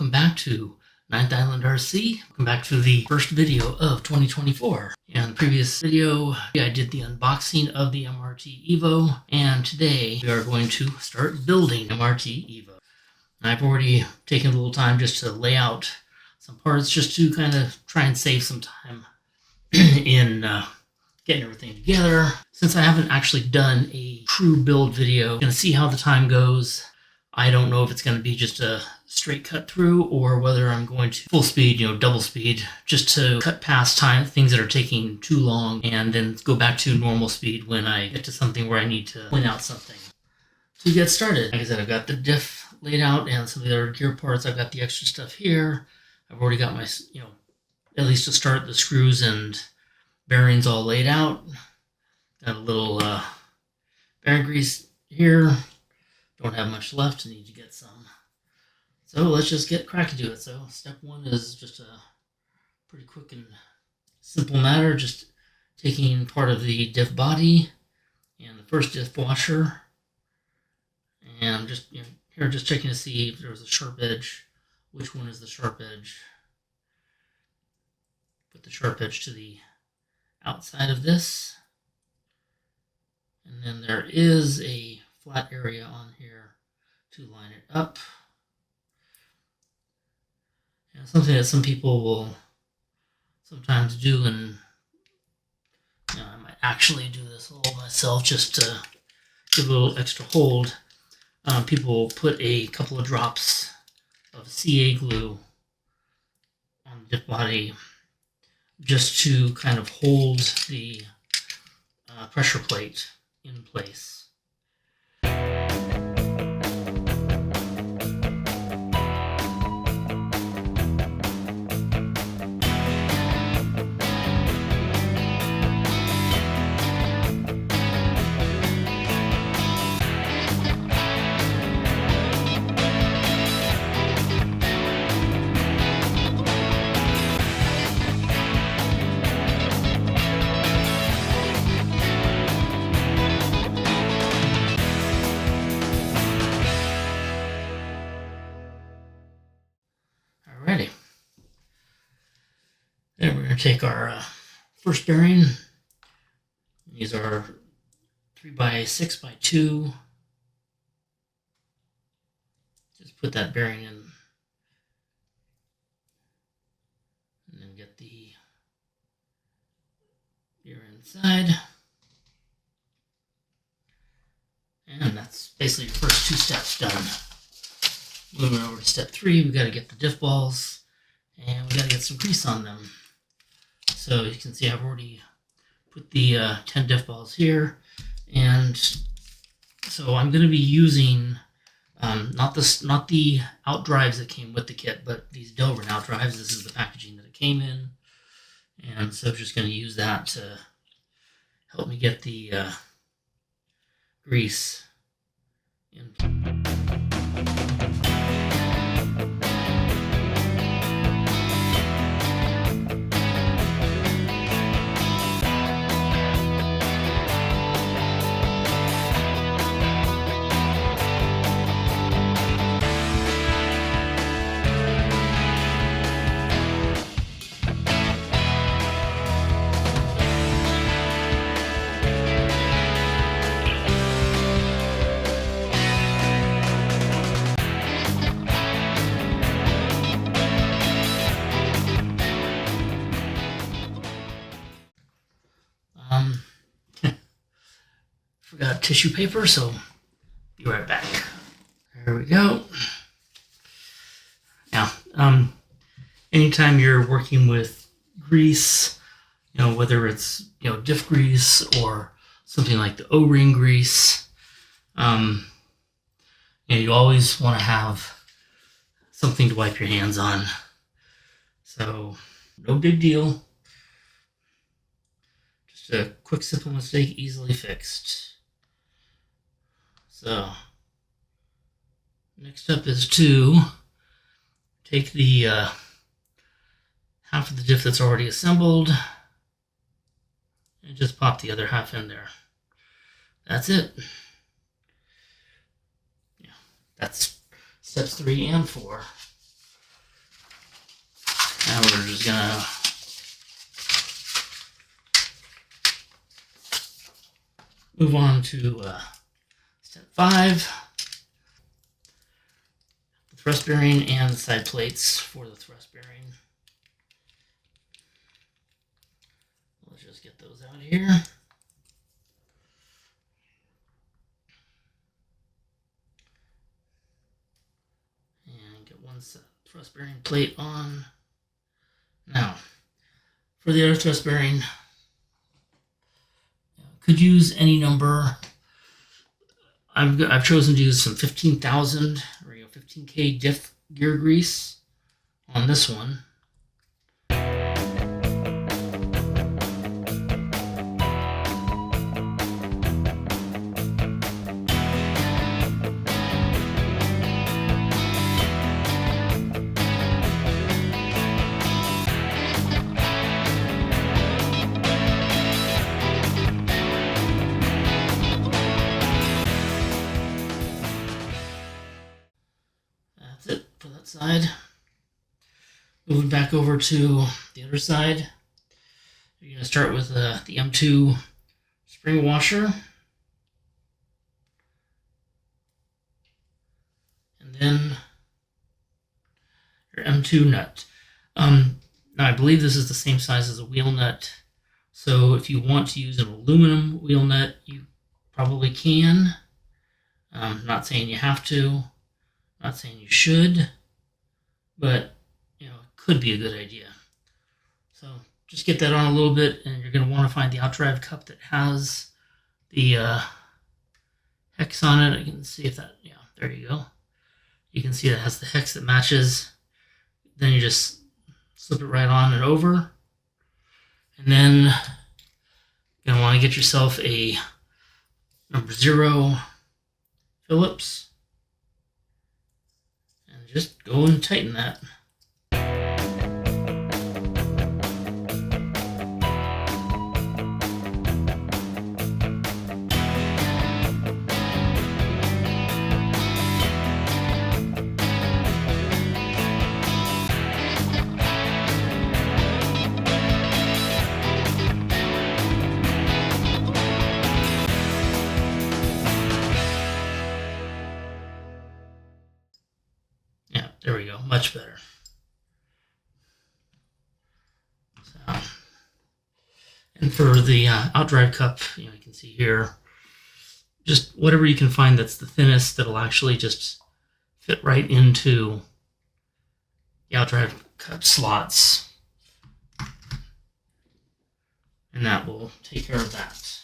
welcome back to Ninth Island RC. Welcome back to the first video of 2024. In the previous video, I did the unboxing of the MRT EVO, and today we are going to start building MRT EVO. I've already taken a little time just to lay out some parts, just to kind of try and save some time in getting everything together. Since I haven't actually done a true build video, I'm going to see how the time goes. I don't know if it's going to be just a straight cut through or whether I'm going to full speed, double speed, just to cut past things that are taking too long and then go back to normal speed when I get to something where I need to point out something. To get started, like I said, I've got the diff laid out and some of the other gear parts. I've got the extra stuff here. I've already got my, at least to start, the screws and bearings all laid out. Got a little bearing grease here. Don't have much left, need to get some. So let's just get cracking to it. So step one is just a pretty quick and simple matter, just taking part of the diff body and the first diff washer. And I'm just here just checking to see if there's a sharp edge, which one is the sharp edge. Put the sharp edge to the outside of this. And then there is a flat area on here to line it up. And something that some people will sometimes do, and I might actually do this a little myself just to give a little extra hold. People will put a couple of drops of CA glue on the diff body just to kind of hold the pressure plate in place. Alrighty. Then we're going to take our first bearing. These are 3x6x2. Just put that bearing in, and then get the gear inside. And that's basically your first two steps done. Moving over to step 3, we got to get the diff balls, and we got to get some grease on them. So you can see I've already put the 10 diff balls here, and so I'm going to be using not the out drives that came with the kit, but these Delrin out drives. This is the packaging that it came in, and so I'm just going to use that to help me get the grease in. Forgot tissue paper, so be right back. There we go. Now, anytime you're working with grease, whether it's diff grease or something like the O-ring grease, you always want to have something to wipe your hands on. So no big deal. Just a quick, simple mistake, easily fixed. So next up is to take the half of the diff that's already assembled and just pop the other half in there. That's it. Yeah, that's steps 3 and 4. Now we're just gonna move on to step 5. The thrust bearing and the side plates for the thrust bearing. Let's just get those out here. And get one thrust bearing plate on. Now, for the other thrust bearing, could use any number. I've chosen to use some 15,000 or 15K diff gear grease on this one. That's it for that side. Moving back over to the other side, you're going to start with the M2 spring washer, and then your M2 nut. Now I believe this is the same size as a wheel nut, so if you want to use an aluminum wheel nut, you probably can. Not saying you have to, not saying you should, but it could be a good idea. So just get that on a little bit, and you're going to want to find the outdrive cup that has the hex on it. I can see if that, there you go. You can see that has the hex that matches. Then you just slip it right on and over. And then you're going to want to get yourself a number 0 Phillips. And just go and tighten that. There we go, much better. So, and for the outdrive cup, you can see here, just whatever you can find that's the thinnest, that'll actually just fit right into the outdrive cup slots. And that will take care of that.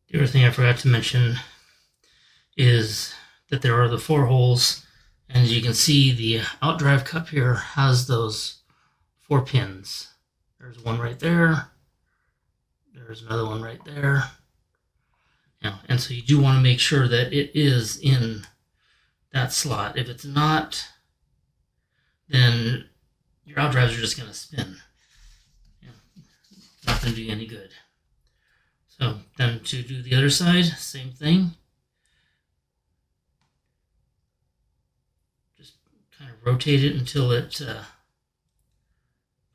The other thing I forgot to mention is that there are the 4 holes, and as you can see, the outdrive cup here has those 4 pins. There's one right there. There's another one right there. And so you do want to make sure that it is in that slot. If it's not, then your outdrives are just going to spin. Not going to do you any good. So then to do the other side, same thing. Just kind of rotate it until it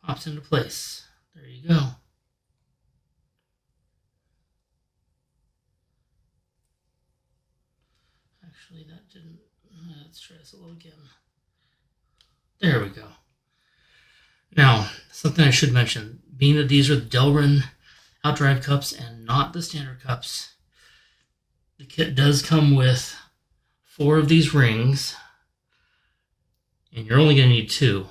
pops into place. There you go. Actually, that didn't. Let's try this a little again. There we go. Now, something I should mention, being that these are the Delrin outdrive cups and not the standard cups, the kit does come with 4 of these rings, and you're only going to need 2.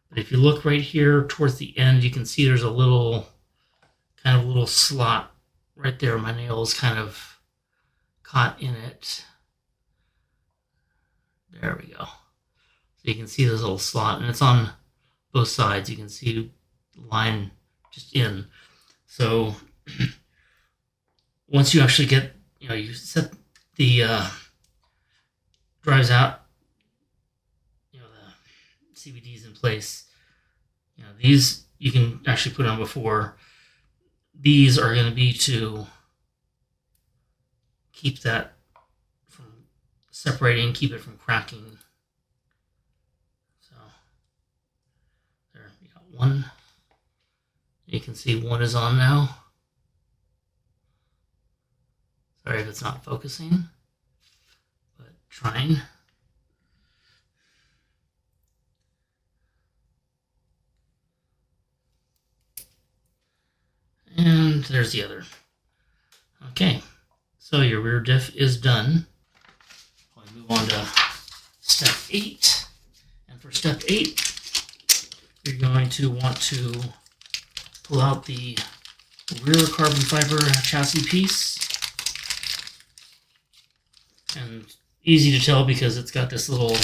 But if you look right here towards the end, you can see there's a little slot right there. My nail is kind of caught in it. There we go. So you can see this little slot, and it's on both sides. You can see the line just in. So once you actually get, you set the drives out, the CVDs in place, these you can actually put on before. These are going to be to keep that from separating, keep it from cracking. So there, you got one. You can see one is on now. Sorry if it's not focusing, but trying. And there's the other. Okay, so your rear diff is done. I'll move on to step 8. And for step 8, you're going to want to pull out the rear carbon fiber chassis piece. And easy to tell because it's got this little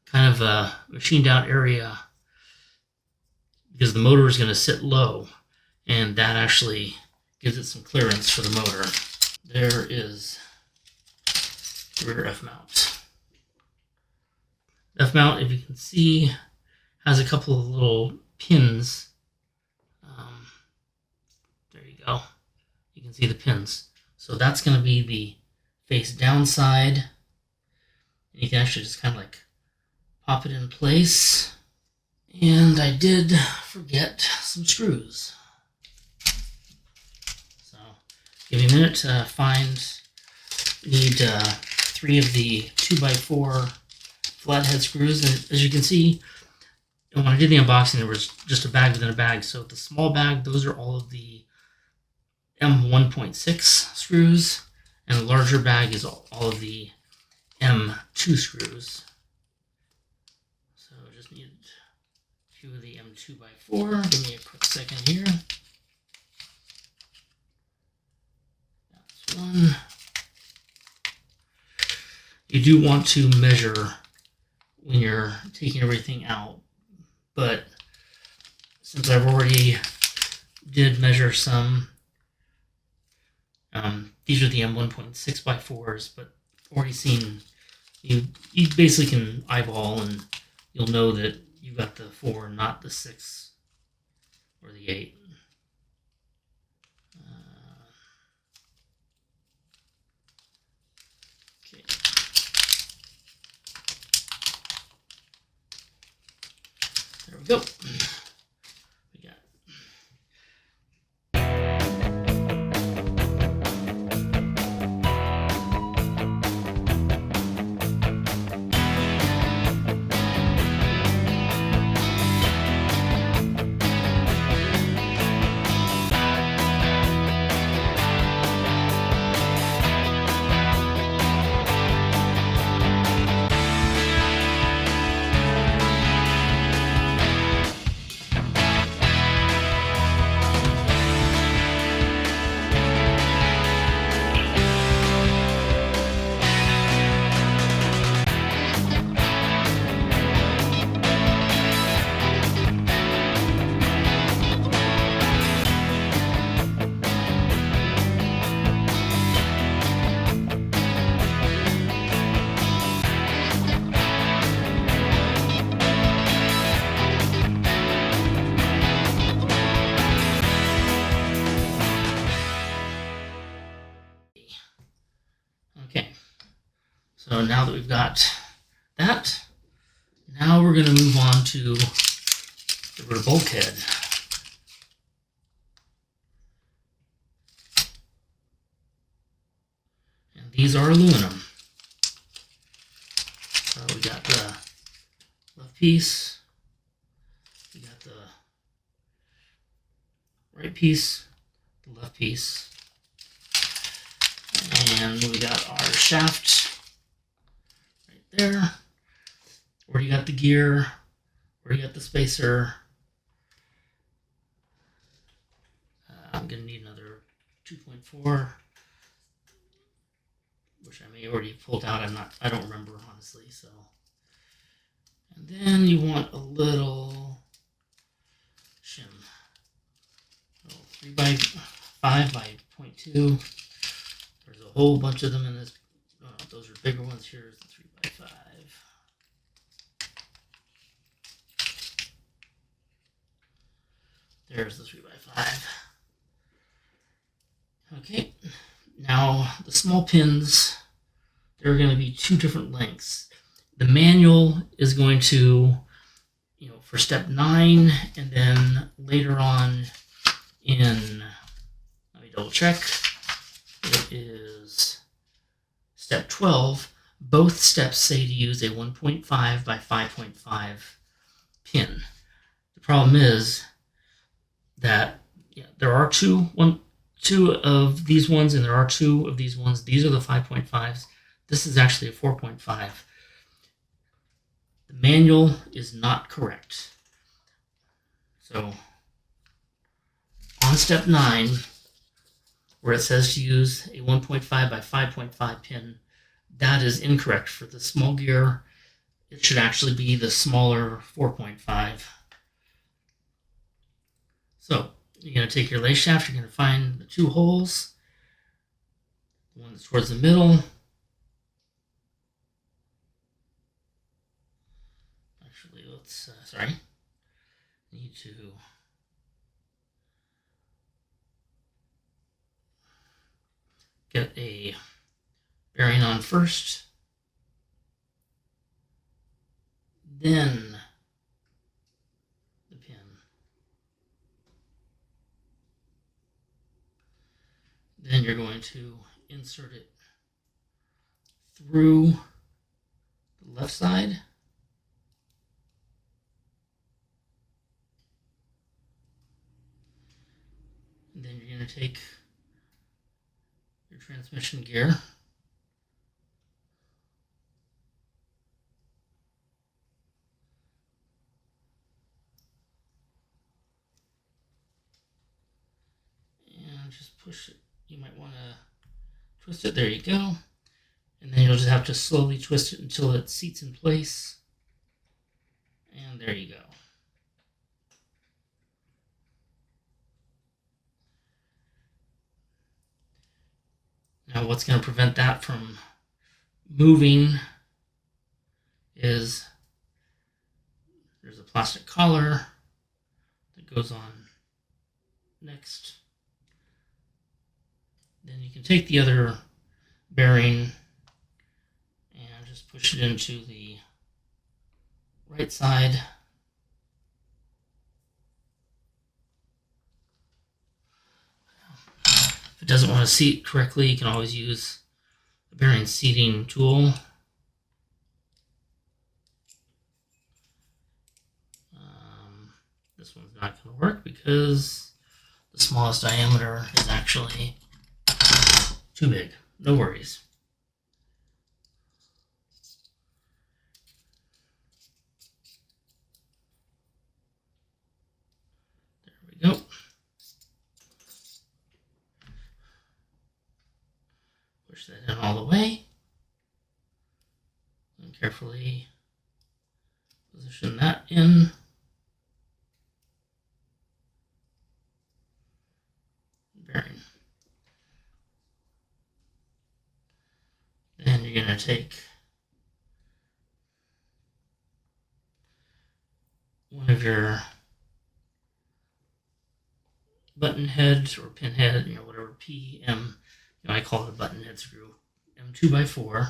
kind of machined out area because the motor is going to sit low, and that actually gives it some clearance for the motor. There is the rear F-mount. F-mount, if you can see, has a couple of little pins. There you go. You can see the pins. So that's going to be the face down side. And you can actually just kind of like pop it in place. And I did forget some screws. So give me a minute to find. Need 3 of the 2x4 flathead screws. And as you can see, when I did the unboxing, there was just a bag within a bag. So the small bag, those are all of the M1.6 screws. And the larger bag is all of the M2 screws. So I just need a few of the M2x4. Give me a quick second here. That's one. You do want to measure when you're taking everything out, but since I've already did measure some, these are the M1.6x4s, but already seen, you basically can eyeball and you'll know that you got the 4, not the 6 or the 8. Okay. There we go. We got So now that we've got that, now we're going to move on to the rear bulkhead. And these are aluminum. So we got the left piece, we got the right piece, the left piece, and we got our shaft there, where you got the gear, where you got the spacer. I'm gonna need another 2.4, which I may already pulled out. I don't remember honestly. So, and then you want a little shim, 3x5 by 0.2. There's a whole bunch of them in this. Those are bigger ones. Here's the 3x5. There's the 3x5. Okay, Now, the small pins, there are going to be two different lengths. The manual is going to, for step 9, and then later on in, let me double check, it is step 12. Both steps say to use a 1.5 by 5.5 pin. The problem is that there are two of these ones, and there are two of these ones. These are the 5.5s. This is actually a 4.5. The manual is not correct. So on step 9, where it says to use a 1.5 by 5.5 pin, that is incorrect. For the small gear, it should actually be the smaller 4.5. So you're going to take your lace shaft, you're going to find the two holes, the one that's towards the middle. Actually, let's, need to get a bearing on first, then the pin. Then you're going to insert it through the left side. And then you're going to take your transmission gear, and just push it. You might want to twist it. There you go. And then you'll just have to slowly twist it until it seats in place. And there you go. Now what's going to prevent that from moving is there's a plastic collar that goes on next. Then you can take the other bearing and just push it into the right side. If it doesn't want to seat correctly, you can always use the bearing seating tool. This one's not going to work because the smallest diameter is actually too big. No worries. There we go. Push that in all the way. And carefully position that in. Bearing. Then you're going to take one of your button heads or pin head, whatever, PM, I call it a button head screw, M2 by 4.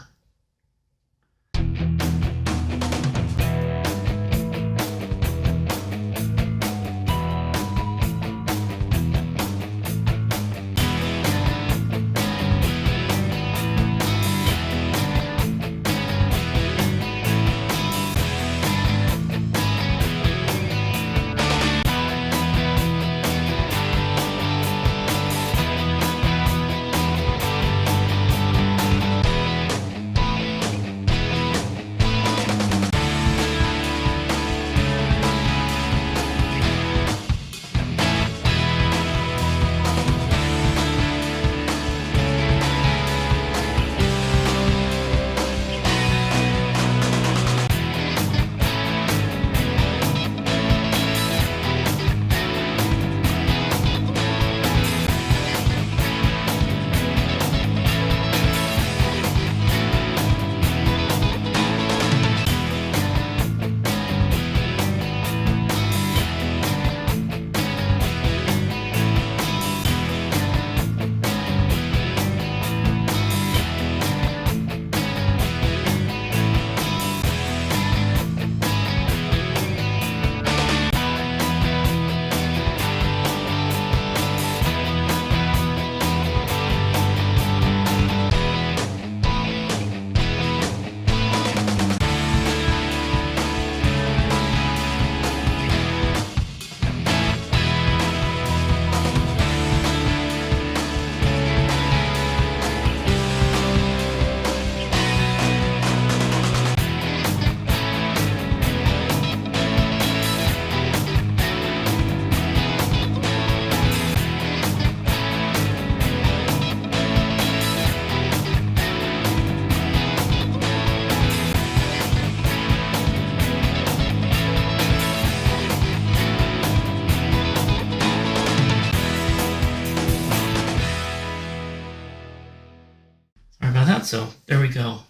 so there we go.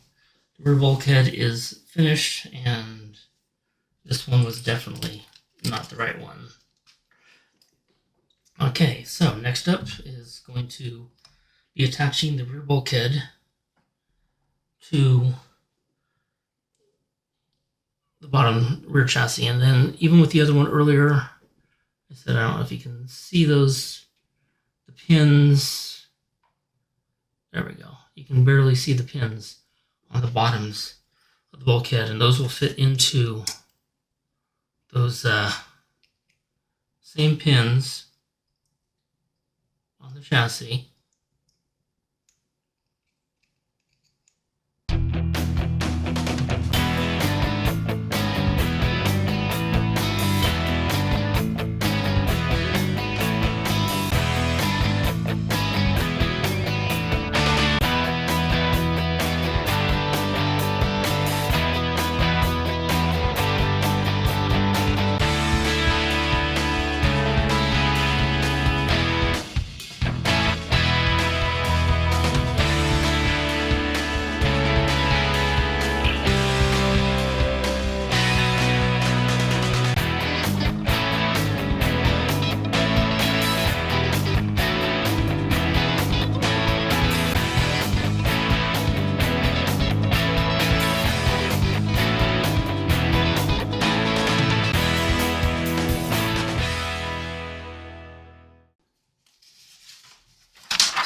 The rear bulkhead is finished, and this one was definitely not the right one. Okay, so next up is going to be attaching the rear bulkhead to the bottom rear chassis. And then even with the other one earlier, I said, I don't know if you can see those, the pins. There we go. You can barely see the pins on the bottoms of the bulkhead, and those will fit into those same pins on the chassis.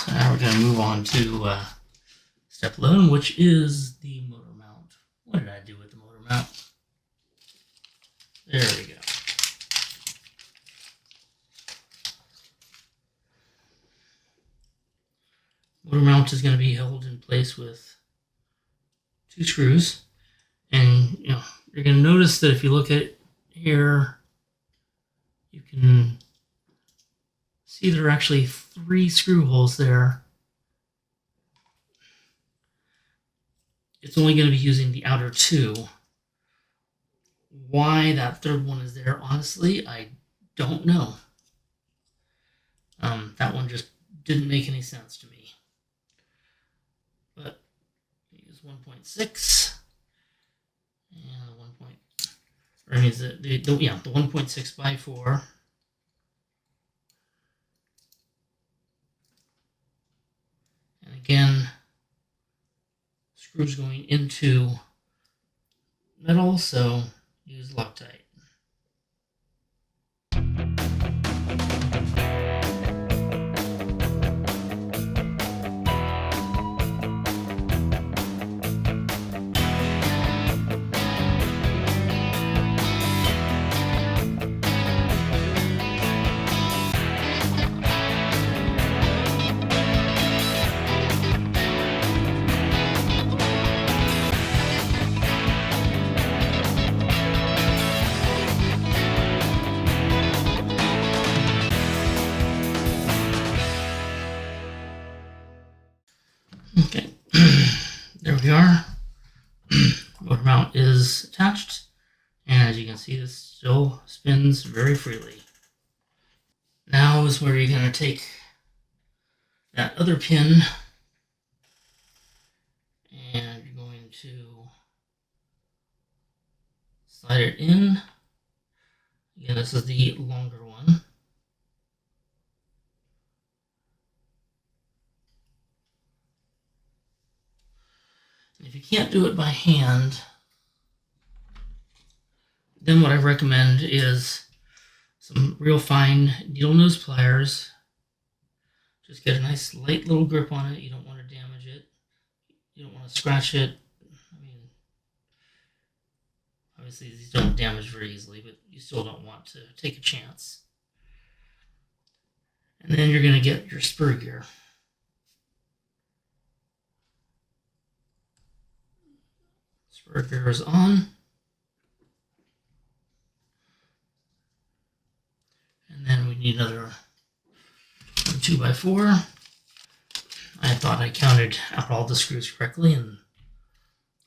So now we're going to move on to step 11, which is the motor mount. What did I do with the motor mount? There we go. Motor mount is going to be held in place with 2 screws. And you're going to notice that if you look at it here, you can see there are actually 3 screw holes there. It's only going to be using the outer 2. Why that third one is there, honestly, I don't know. That one just didn't make any sense to me. But use 1.6 and the 1.6 by 4. And again, screws going into metal, so use Loctite. Okay, there we are. Motor mount is attached, and as you can see, this still spins very freely. Now is where you're going to take that other pin and you're going to slide it in. Again, this is the longer one. And if you can't do it by hand, then what I recommend is some real fine needle nose pliers. Just get a nice light little grip on it. You don't want to damage it. You don't want to scratch it. I mean, obviously these don't damage very easily, but you still don't want to take a chance. And then you're going to get your spur gear. Spur gear is on. And then we need another 2x4. I thought I counted out all the screws correctly, and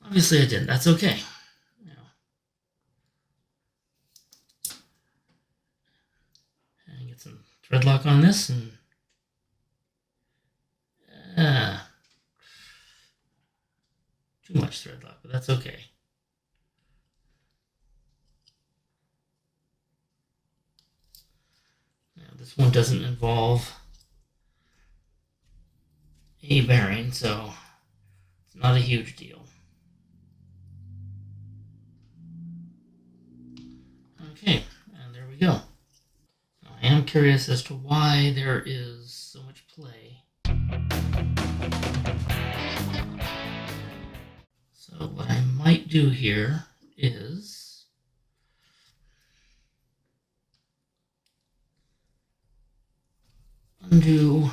obviously I didn't. That's okay. And get some thread lock on this, and Too much thread lock, but that's okay. Now this one doesn't involve a bearing, so it's not a huge deal. Okay, and there we go. Now, I am curious as to why there is so much play. So what I might do here is undo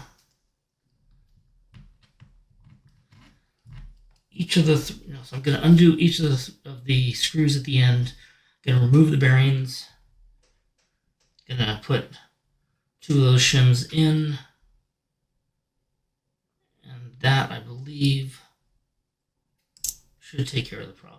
each of the, so I'm going to undo each of the screws at the end. Going to remove the bearings. Going to put 2 of those shims in. And that, I believe, should take care of the problem.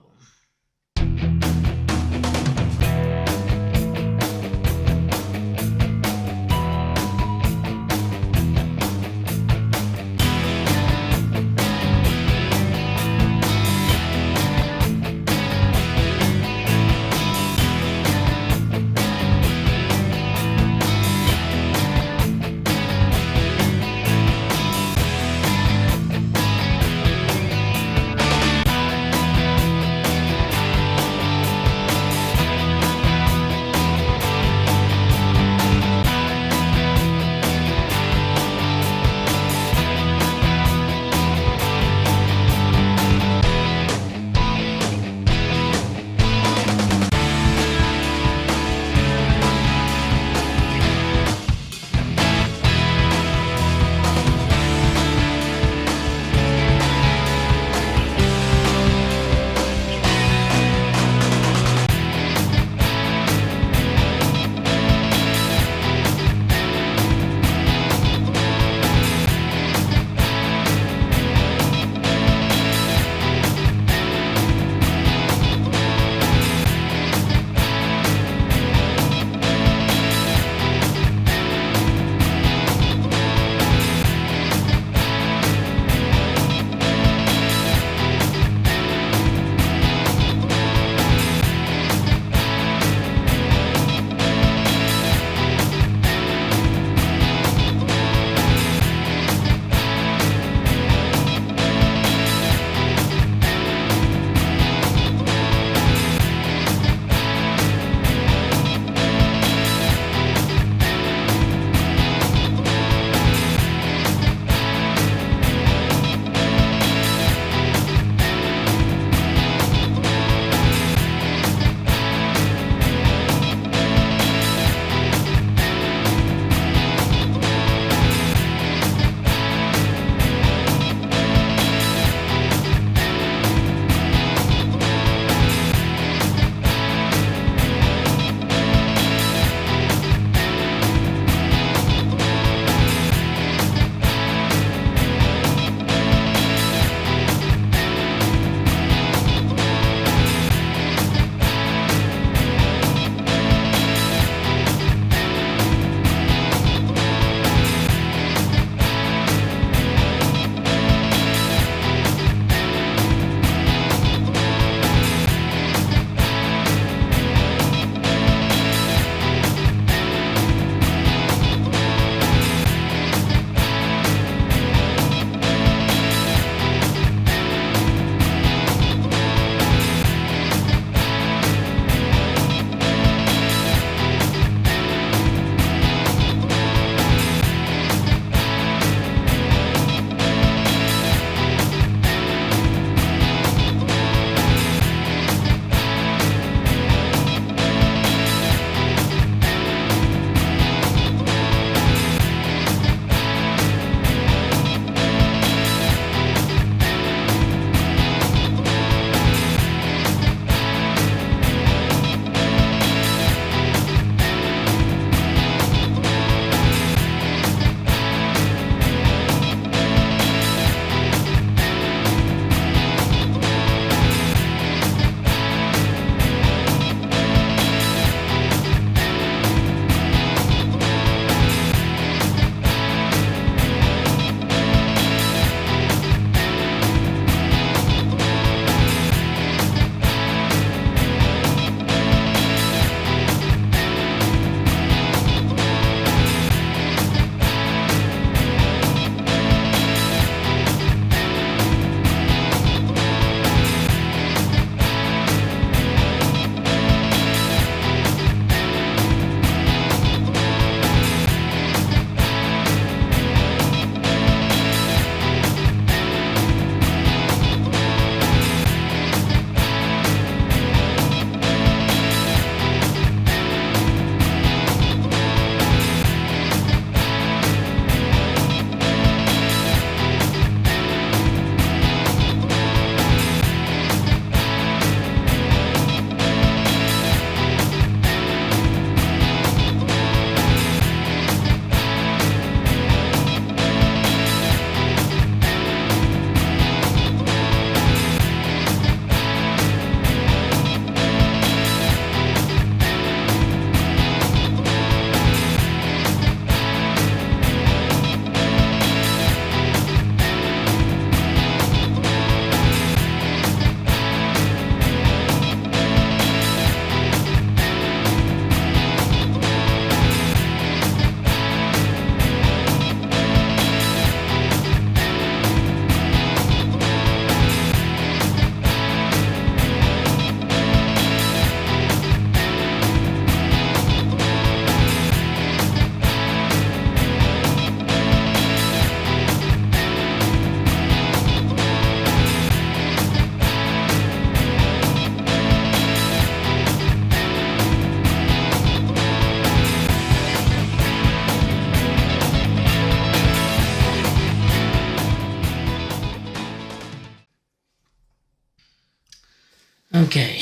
Okay,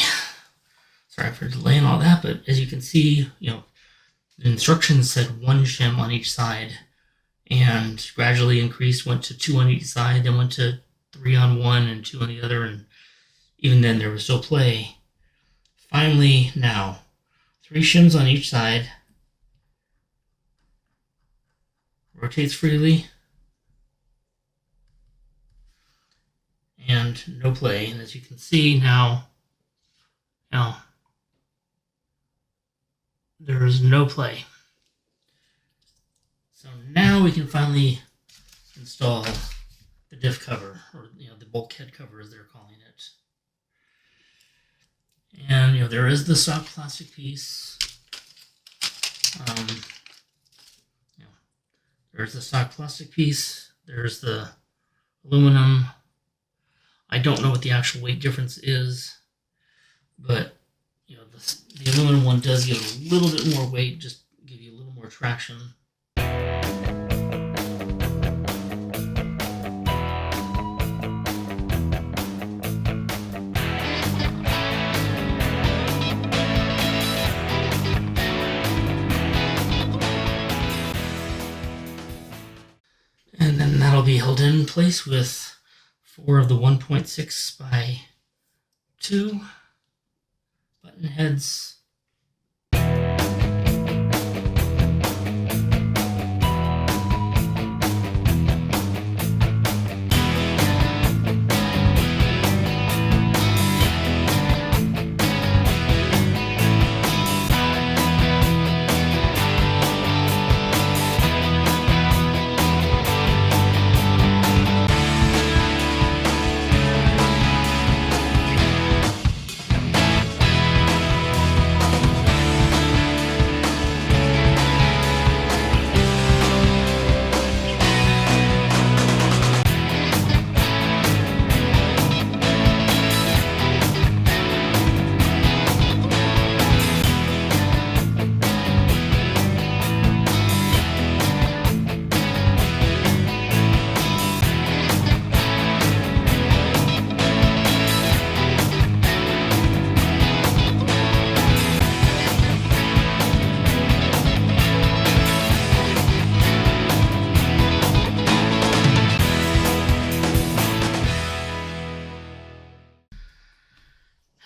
sorry for delaying all that, but as you can see, the instructions said 1 shim on each side, and gradually increased, went to 2 on each side, then went to 3 on one and 2 on the other, and even then there was still play. Finally, now 3 shims on each side, rotates freely, and no play. And as you can see now there is no play. So now we can finally install the diff cover, or the bulkhead cover as they're calling it. And there is the soft plastic piece. There's the stock plastic piece. There's the aluminum. I don't know what the actual weight difference is, but the aluminum one does give a little bit more weight, just give you a little more traction. And then that'll be held in place with 4 of the 1.6 by 2 button heads.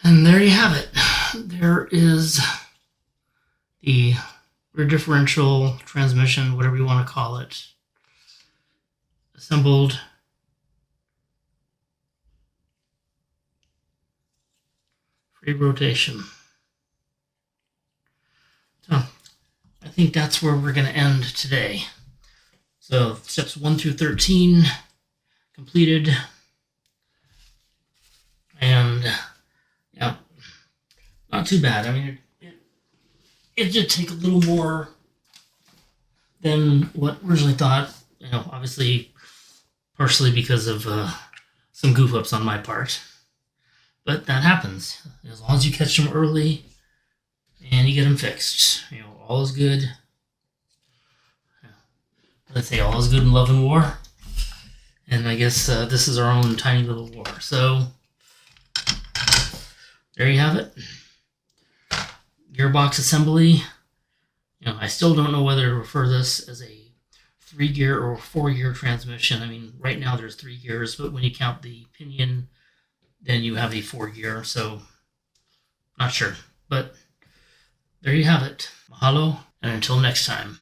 And there you have it. There is the rear differential, transmission, whatever you want to call it, assembled. Free rotation. So I think that's where we're going to end today. So steps 1 through 13 completed. And yeah, not too bad. I mean, it did take a little more than what originally thought. Obviously, partially because of some goof ups on my part. But that happens. As long as you catch them early and you get them fixed, all is good. Let's say all is good in love and war. And I guess this is our own tiny little war. So there you have it. Gearbox assembly. I still don't know whether to refer this as a 3-gear or 4-gear transmission. I mean, right now there's 3 gears, but when you count the pinion, then you have a 4-gear. So not sure, but there you have it. Mahalo, and until next time.